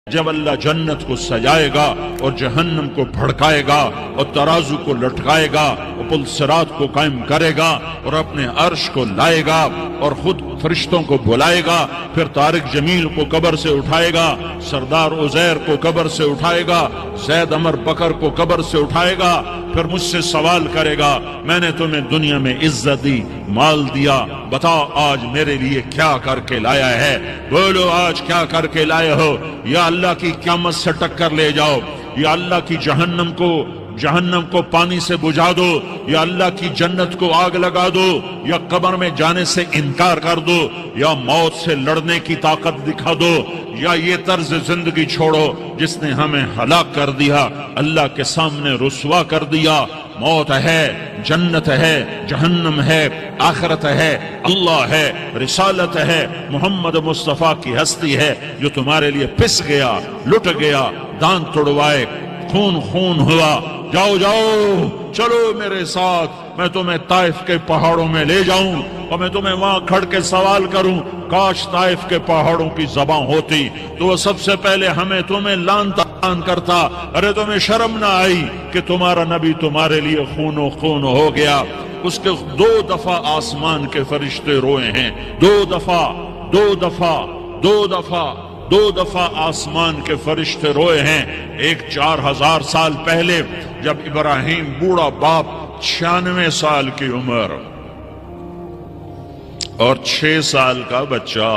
جب اللہ جنت کو سجائے گا اور جہنم کو بھڑکائے گا اور ترازو کو لٹکائے گا اور پل صراط کو قائم کرے گا اور اپنے عرش کو لائے گا اور خود فرشتوں کو بلائے گا، پھر طارق جمیل کو قبر سے اٹھائے گا، سردار عزیر کو قبر سے اٹھائے گا، زید عمر بکر کو قبر سے اٹھائے گا، پھر مجھ سے سوال کرے گا میں نے تمہیں دنیا میں عزت دی، مال دیا، بتاؤ آج میرے لیے کیا کر کے لایا ہے؟ بولو آج کیا کر کے لائے ہو؟ یا اللہ کی قیامت سے ٹکر لے جاؤ، یا اللہ کی جہنم کو پانی سے بجھا دو، یا اللہ کی جنت کو آگ لگا دو، یا قبر میں جانے سے انکار کر دو، یا موت سے لڑنے کی طاقت دکھا دو، یا یہ طرز زندگی چھوڑو جس نے ہمیں ہلاک کر دیا، اللہ کے سامنے رسوا کر دیا۔ موت ہے، جنت ہے، جہنم ہے، آخرت ہے، اللہ ہے، رسالت ہے، محمد مصطفیٰ کی ہستی ہے جو تمہارے لیے پس گیا، لٹ گیا، دانت توڑوائے، خون ہوا۔ جاؤ چلو میرے ساتھ، میں تمہیں طائف کے پہاڑوں میں لے جاؤں اور میں تمہیں وہاں کھڑ کے سوال کروں، کاش طائف کے پہاڑوں کی زبان ہوتی تو وہ سب سے پہلے تمہیں لان تان کرتا۔ ارے تمہیں شرم نہ آئی کہ تمہارا نبی تمہارے لیے خون ہو گیا؟ اس کے 2 دفعہ آسمان کے فرشتے روئے ہیں، 2 دفعہ آسمان کے فرشتے روئے ہیں۔ ایک 4000 سال پہلے جب ابراہیم بوڑھا باپ، 96 سال کی عمر اور 6 سال کا بچہ،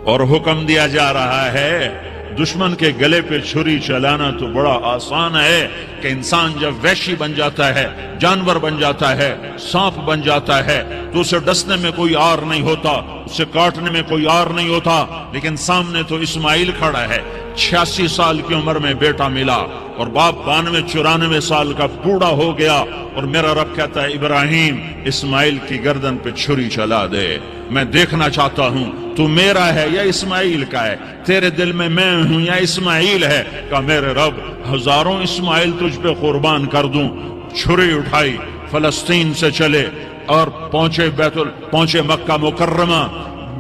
اور حکم دیا جا رہا ہے دشمن کے گلے پہ چھری چلانا تو بڑا آسان ہے کہ انسان جب وحشی بن جاتا ہے، جانور بن جاتا ہے، سانپ بن جاتا ہے تو اسے ڈسنے میں کوئی آر نہیں ہوتا، اسے کاٹنے میں کوئی آر نہیں ہوتا، لیکن سامنے تو اسماعیل کھڑا ہے، 86 سال کی عمر میں بیٹا ملا اور باپ 92-94 سال کا بوڑھا ہو گیا، اور میرا رب کہتا ہے ابراہیم اسماعیل کی گردن پہ چھری چلا دے، میں دیکھنا چاہتا ہوں تو میرا ہے یا اسماعیل کا ہے، تیرے دل میں میں ہوں یا اسماعیل ہے؟ کہا میرے رب ہزاروں اسماعیل تجھ پہ قربان کر دوں۔ چھری اٹھائی، فلسطین سے چلے اور پہنچے مکہ مکرمہ،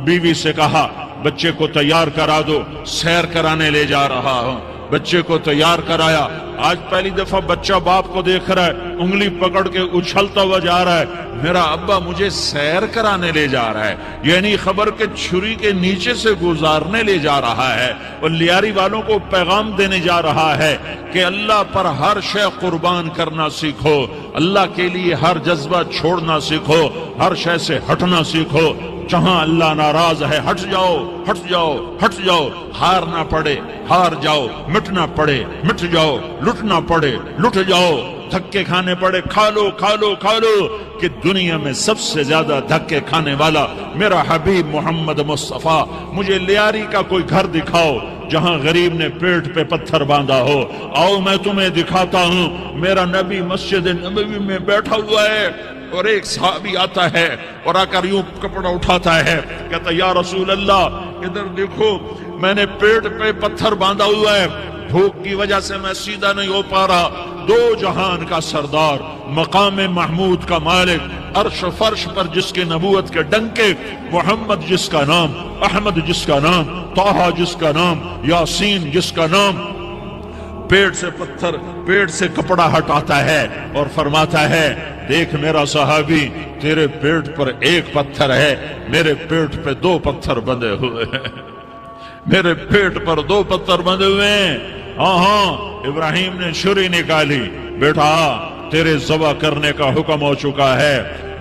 بیوی سے کہا بچے کو تیار کرا دو، سیر کرانے لے جا رہا ہوں۔ بچے کو تیار کرایا، آج پہلی دفعہ بچہ باپ کو دیکھ رہا ہے، انگلی پکڑ کے اچھلتا ہوا جا رہا ہے، میرا ابا مجھے سیر کرانے لے جا رہا ہے، یعنی خبر کے چھری کے نیچے سے گزارنے لے جا رہا ہے، اور لیاری والوں کو پیغام دینے جا رہا ہے کہ اللہ پر ہر شے قربان کرنا سیکھو، اللہ کے لیے ہر جذبہ چھوڑنا سیکھو، ہر شے سے ہٹنا سیکھو، جہاں اللہ ناراض ہے ہٹ جاؤ، ہار نہ پڑے ہار جاؤ، مٹنا پڑے مٹ جاؤ، لٹنا پڑے لٹ جاؤ، دھکے کھانے پڑے کھا لو کہ دنیا میں سب سے زیادہ دھکے کھانے والا میرا حبیب محمد مصطفیٰ۔ مجھے لیاری کا کوئی گھر دکھاؤ جہاں غریب نے پیٹ پہ پتھر باندھا ہو، آؤ میں تمہیں دکھاتا ہوں۔ میرا نبی مسجد نبوی میں بیٹھا ہوا ہے اور ایک صحابی آتا ہے اور آ کر یوں کپڑا اٹھاتا ہے، کہتا یا رسول اللہ ادھر دیکھو، میں نے پیٹ پہ پتھر باندھا ہوا ہے، بھوک کی وجہ سے میں سیدھا نہیں ہو پا رہا۔ 2 جہان کا سردار، مقام محمود کا مالک، عرش و فرش پر جس کے نبوت کے ڈنکے، محمد جس کا نام، احمد جس کا نام، طٰہٰ جس کا نام، یاسین جس کا نام، پیٹ سے کپڑا ہٹاتا ہے اور فرماتا ہے دیکھ میرا صحابی، تیرے پیٹ پر 1 پتھر ہے، میرے پیٹ پہ 2 پتھر بندھے ہوئے ہیں، میرے پیٹ پر 2 پتھر بندھے ہوئے ہیں۔ ہاں ابراہیم نے چھری نکالی، بیٹا تیرے ذبح کرنے کا حکم ہو چکا ہے۔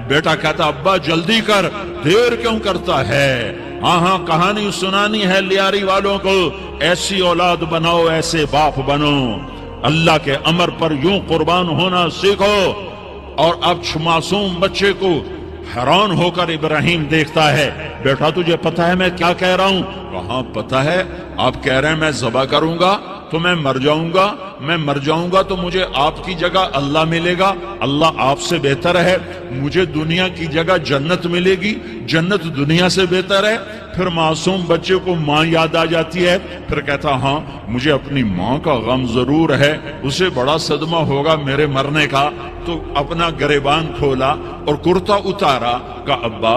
بیٹا کہتا ابا جلدی کر، دیر کیوں کرتا ہے؟ ہاں کہانی سنانی ہے لیاری والوں کو، ایسی اولاد بناؤ، ایسے باپ بنو، اللہ کے امر پر یوں قربان ہونا سیکھو۔ اور اب معصوم بچے کو حیران ہو کر ابراہیم دیکھتا ہے، بیٹا تجھے پتہ ہے میں کیا کہہ رہا ہوں؟ کہاں پتہ ہے، آپ کہہ رہے ہیں میں ذبح کروں گا تو میں مر جاؤں گا تو مجھے آپ کی جگہ اللہ ملے گا، اللہ آپ سے بہتر ہے، مجھے دنیا کی جگہ جنت ملے گی، جنت دنیا سے بہتر ہے۔ پھر معصوم بچے کو ماں یاد آ جاتی ہے، پھر کہتا ہاں مجھے اپنی ماں کا غم ضرور ہے، اسے بڑا صدمہ ہوگا میرے مرنے کا۔ تو اپنا گریبان کھولا اور کرتا اتارا، کہا ابا